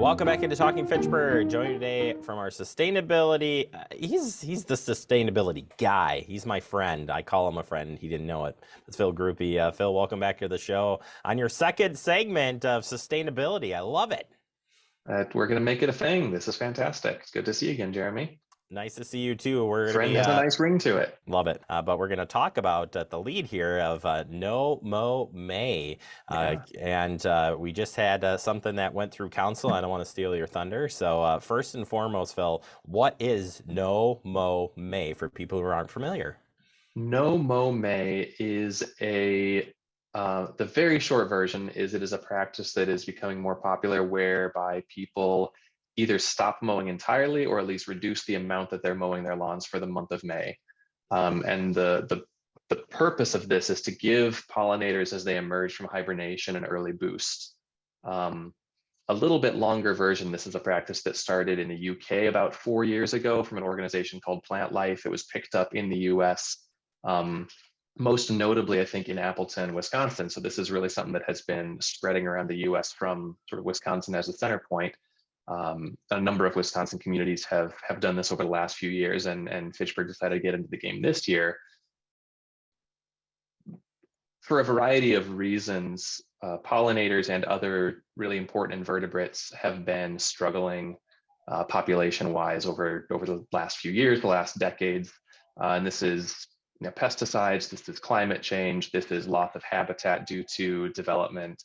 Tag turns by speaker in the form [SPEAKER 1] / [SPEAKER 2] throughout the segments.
[SPEAKER 1] Welcome back into Talking Fitchburg. Joining today from our sustainability. He's the sustainability guy. He's my friend. I call him a friend. He didn't know it. It's Phil Grupe. Phil, welcome back to the show on your second segment of sustainability. I love it.
[SPEAKER 2] We're going to make it a thing. This is fantastic. It's good to see you again, Jeremy.
[SPEAKER 1] Nice to see you too. We're going to
[SPEAKER 2] Friend
[SPEAKER 1] be
[SPEAKER 2] has a nice ring to it.
[SPEAKER 1] love it. But we're going to talk about the lead here of No-Mow-May.
[SPEAKER 2] Yeah.
[SPEAKER 1] And we just had something that went through council. I don't want to steal your thunder. So first and foremost, Phil, what is No-Mow-May for people who aren't familiar?
[SPEAKER 2] No-Mow-May is the very short version is it is a practice that is becoming more popular whereby people either stop mowing entirely or at least reduce the amount that they're mowing their lawns for the month of May. And the purpose of this is to give pollinators as they emerge from hibernation an early boost. A little bit longer version, this is a practice that started in the UK about 4 years ago from an organization called Plant Life. It was picked up in the US, most notably, I think, in Appleton, Wisconsin. So this is really something that has been spreading around the US from sort of Wisconsin as a center point. A number of Wisconsin communities have done this over the last few years, and Fitchburg decided to get into the game this year. For a variety of reasons, pollinators and other really important invertebrates have been struggling population-wise over the last few years, the last decades. And this is pesticides, this is climate change, this is loss of habitat due to development.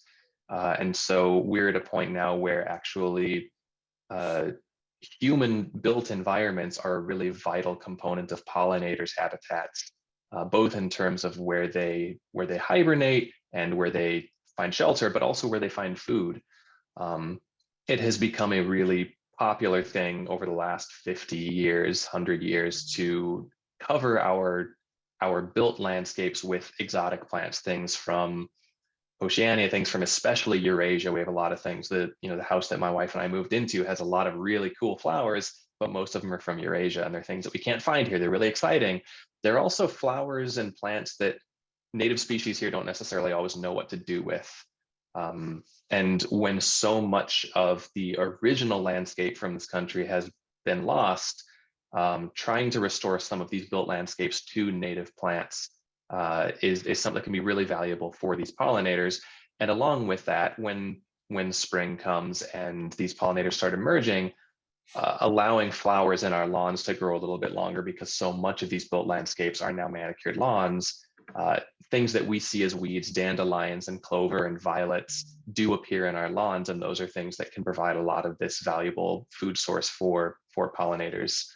[SPEAKER 2] And so we're at a point now where actually human-built environments are a really vital component of pollinators' habitats, both in terms of where they hibernate and where they find shelter, but also where they find food. It has become a really popular thing over the last 50 years, 100 years to cover our built landscapes with exotic plants, things from Oceania, things from especially Eurasia. We have a lot of things that, the house that my wife and I moved into has a lot of really cool flowers, but most of them are from Eurasia, and they're things that we can't find here. They're really exciting. They're also flowers and plants that native species here don't necessarily always know what to do with. And when so much of the original landscape from this country has been lost, trying to restore some of these built landscapes to native plants is something that can be really valuable for these pollinators. And along with that, when spring comes and these pollinators start emerging, allowing flowers in our lawns to grow a little bit longer, because so much of these built landscapes are now manicured lawns. Things that we see as weeds, dandelions and clover and violets, do appear in our lawns, and those are things that can provide a lot of this valuable food source for pollinators.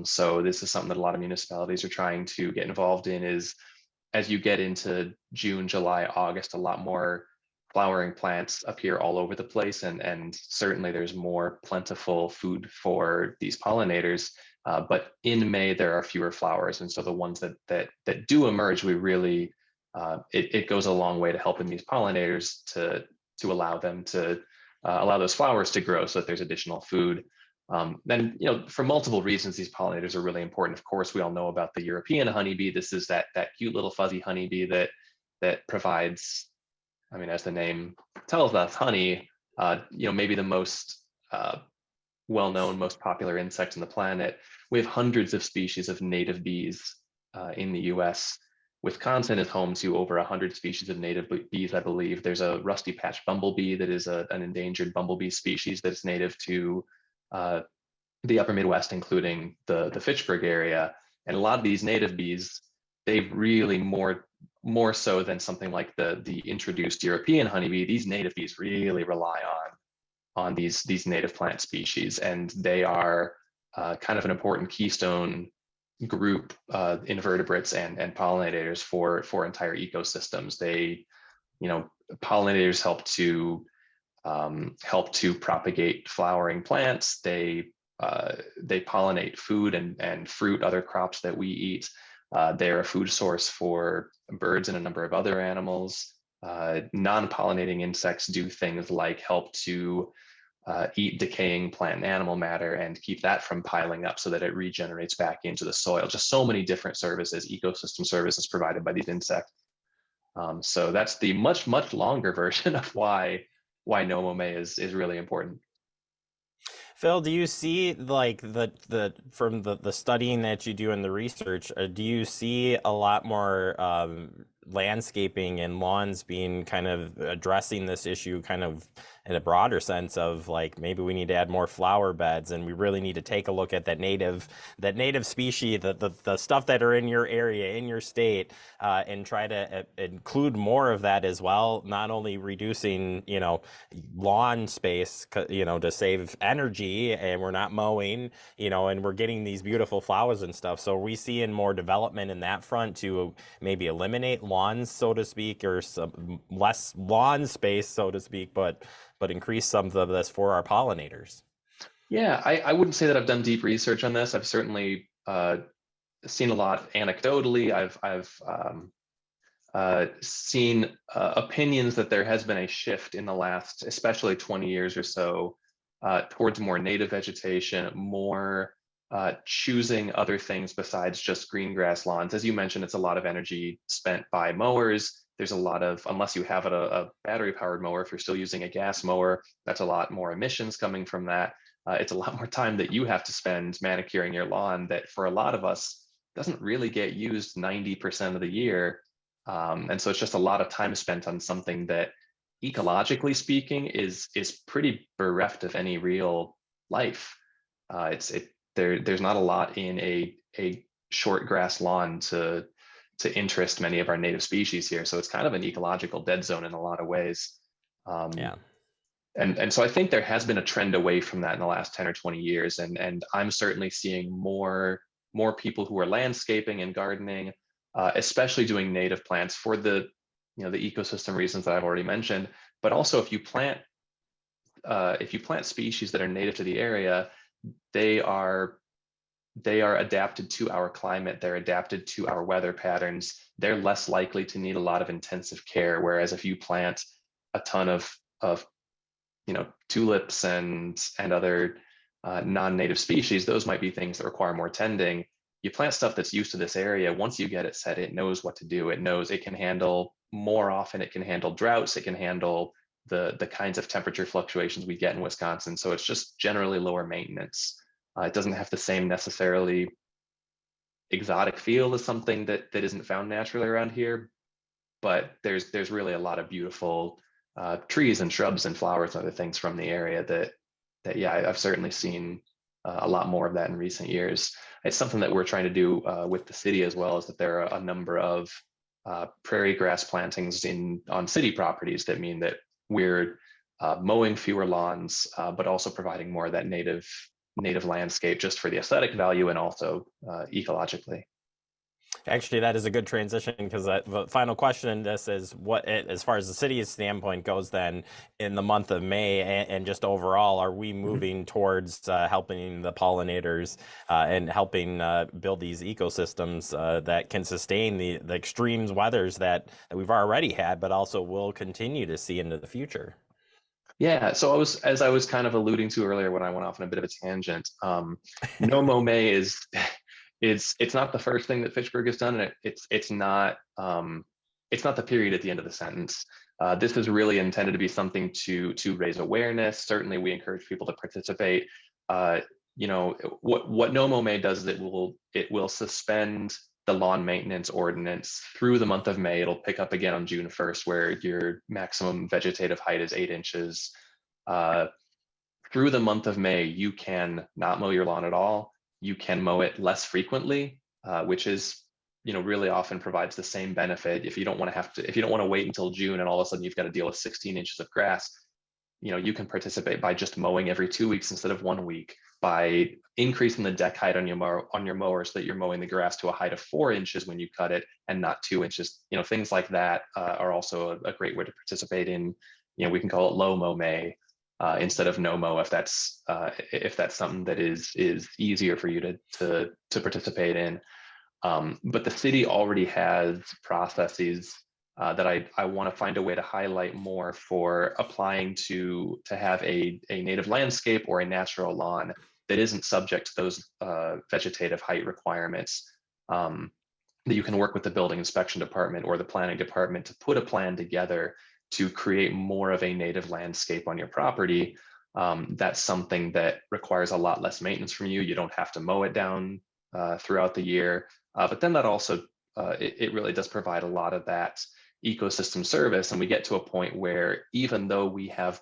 [SPEAKER 2] So this is something that a lot of municipalities are trying to get involved in. Is as you get into June, July, August, a lot more flowering plants appear all over the place, and certainly there's more plentiful food for these pollinators. But in May there are fewer flowers, and so the ones that do emerge, we really it goes a long way to helping these pollinators to allow them to allow those flowers to grow, so that there's additional food. Then, for multiple reasons, these pollinators are really important. Of course, we all know about the European honeybee. This is that cute little fuzzy honeybee that provides, I mean, as the name tells us, honey. Maybe the most well-known, most popular insect on the planet. We have hundreds of species of native bees in the U.S. Wisconsin is home to over 100 species of native bees, I believe. There's a rusty patch bumblebee that is an endangered bumblebee species that is native to the upper Midwest, including the Fitchburg area. And a lot of these native bees, they really more so than something like the introduced European honeybee, these native bees really rely on these native plant species, and they are kind of an important keystone group, invertebrates and pollinators for entire ecosystems. They, pollinators help to propagate flowering plants. They pollinate food and fruit, other crops that we eat. They're a food source for birds and a number of other animals. Non-pollinating insects do things like help to eat decaying plant and animal matter and keep that from piling up so that it regenerates back into the soil. Just so many different services, ecosystem services provided by these insects. So that's the much longer version of why No-Mow-May is really important.
[SPEAKER 1] Phil, do you see like the from the studying that you do and the research, do you see a lot more landscaping and lawns being kind of addressing this issue kind of in a broader sense of like maybe we need to add more flower beds and we really need to take a look at that native species, the stuff that are in your area, in your state, and try to include more of that as well, not only reducing, lawn space, to save energy and we're not mowing, and we're getting these beautiful flowers and stuff. So are we seeing more development in that front to maybe eliminate lawns, so to speak, or some less lawn space, so to speak, but increase some of this for our pollinators?
[SPEAKER 2] Yeah, I wouldn't say that I've done deep research on this. I've certainly seen a lot anecdotally. I've seen opinions that there has been a shift in the last, especially 20 years or so, towards more native vegetation, more choosing other things besides just green grass lawns. As you mentioned, it's a lot of energy spent by mowers. There's a lot of, unless you have a battery powered mower, if you're still using a gas mower, that's a lot more emissions coming from that. It's a lot more time that you have to spend manicuring your lawn that for a lot of us doesn't really get used 90% of the year. And so it's just a lot of time spent on something that ecologically speaking is pretty bereft of any real life. There's not a lot in a short grass lawn to interest many of our native species here. So it's kind of an ecological dead zone in a lot of ways. Um,
[SPEAKER 1] Yeah.
[SPEAKER 2] and so I think there has been a trend away from that in the last 10 or 20 years. And I'm certainly seeing more people who are landscaping and gardening, especially doing native plants for the ecosystem reasons that I've already mentioned. But also if you plant species that are native to the area, they are adapted to our climate, they're adapted to our weather patterns, they're less likely to need a lot of intensive care. Whereas if you plant a ton of tulips and other non-native species, those might be things that require more tending. You plant stuff that's used to this area, once you get it set, it knows what to do. It knows it can handle more often, it can handle droughts, it can handle the kinds of temperature fluctuations we get in Wisconsin. So it's just generally lower maintenance. It doesn't have the same necessarily exotic feel as something that isn't found naturally around here, but there's really a lot of beautiful trees and shrubs and flowers and other things from the area that yeah, I've certainly seen a lot more of that in recent years. It's something that we're trying to do with the city as well, is that there are a number of prairie grass plantings on city properties that mean that we're mowing fewer lawns, but also providing more of that native landscape just for the aesthetic value and also ecologically.
[SPEAKER 1] Actually, that is a good transition because the final question in this is as far as the city's standpoint goes, then in the month of May and just overall, are we
[SPEAKER 2] Mhm.
[SPEAKER 1] moving towards helping the pollinators and helping build these ecosystems that can sustain the extreme weathers that we've already had, but also will continue to see into the future?
[SPEAKER 2] Yeah, so as I was kind of alluding to earlier when I went off on a bit of a tangent, No-Mow-May is it's not the first thing that Fitchburg has done, and it's not the period at the end of the sentence. This is really intended to be something to raise awareness. Certainly, we encourage people to participate. What No-Mow-May does is it will suspend the lawn maintenance ordinance through the month of May. It'll pick up again on June 1st, where your maximum vegetative height is 8 inches. Uh, Through the month of May, you can not mow your lawn at all. You can mow it less frequently, which is, really often provides the same benefit. If you don't want to wait until June and all of a sudden you've got to deal with 16 inches of grass, you can participate by just mowing every 2 weeks instead of 1 week, by increasing the deck height on your mower so that you're mowing the grass to a height of 4 inches when you cut it and not 2 inches. Things like that are also a great way to participate in. We can call it low mow May instead of no mow, if that's something that is easier for you to participate in. But the city already has processes that I want to find a way to highlight more for applying to have a native landscape or a natural lawn that isn't subject to those vegetative height requirements. That you can work with the building inspection department or the planning department to put a plan together to create more of a native landscape on your property. That's something that requires a lot less maintenance from you. You don't have to mow it down throughout the year. But then that also, it really does provide a lot of that ecosystem service. And we get to a point where even though we have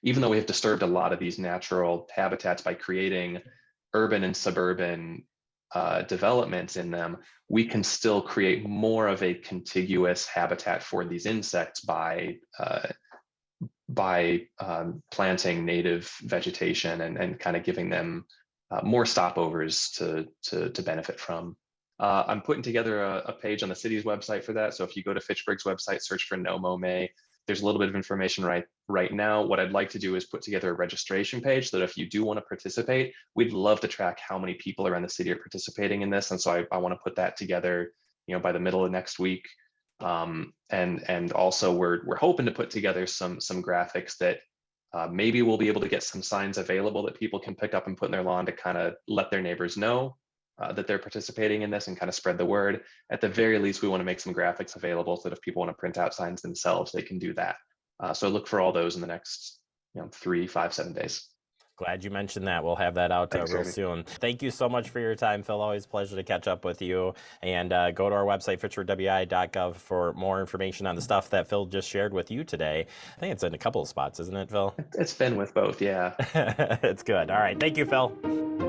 [SPEAKER 2] disturbed a lot of these natural habitats by creating urban and suburban developments in them, we can still create more of a contiguous habitat for these insects by planting native vegetation and kind of giving them more stopovers to benefit from. I'm putting together a page on the city's website for that. So if you go to Fitchburg's website, search for No-Mow-May, there's a little bit of information right now. What I'd like to do is put together a registration page so that if you do want to participate, we'd love to track how many people around the city are participating in this. And so I want to put that together, by the middle of next week. And also we're hoping to put together some graphics that maybe we'll be able to get some signs available that people can pick up and put in their lawn to kind of let their neighbors know that they're participating in this and kind of spread the word. At the very least, we want to make some graphics available so that if people want to print out signs themselves, they can do that. So look for all those in the next 3, 5, 7 days.
[SPEAKER 1] Glad you mentioned that. We'll have that out real soon. Thank you so much for your time, Phil. Always a pleasure to catch up with you. And go to our website, fitchburgwi.gov, for more information on the stuff that Phil just shared with you today. I think it's in a couple of spots, isn't it, Phil?
[SPEAKER 2] It's been with both, yeah.
[SPEAKER 1] It's good. All right. Thank you, Phil.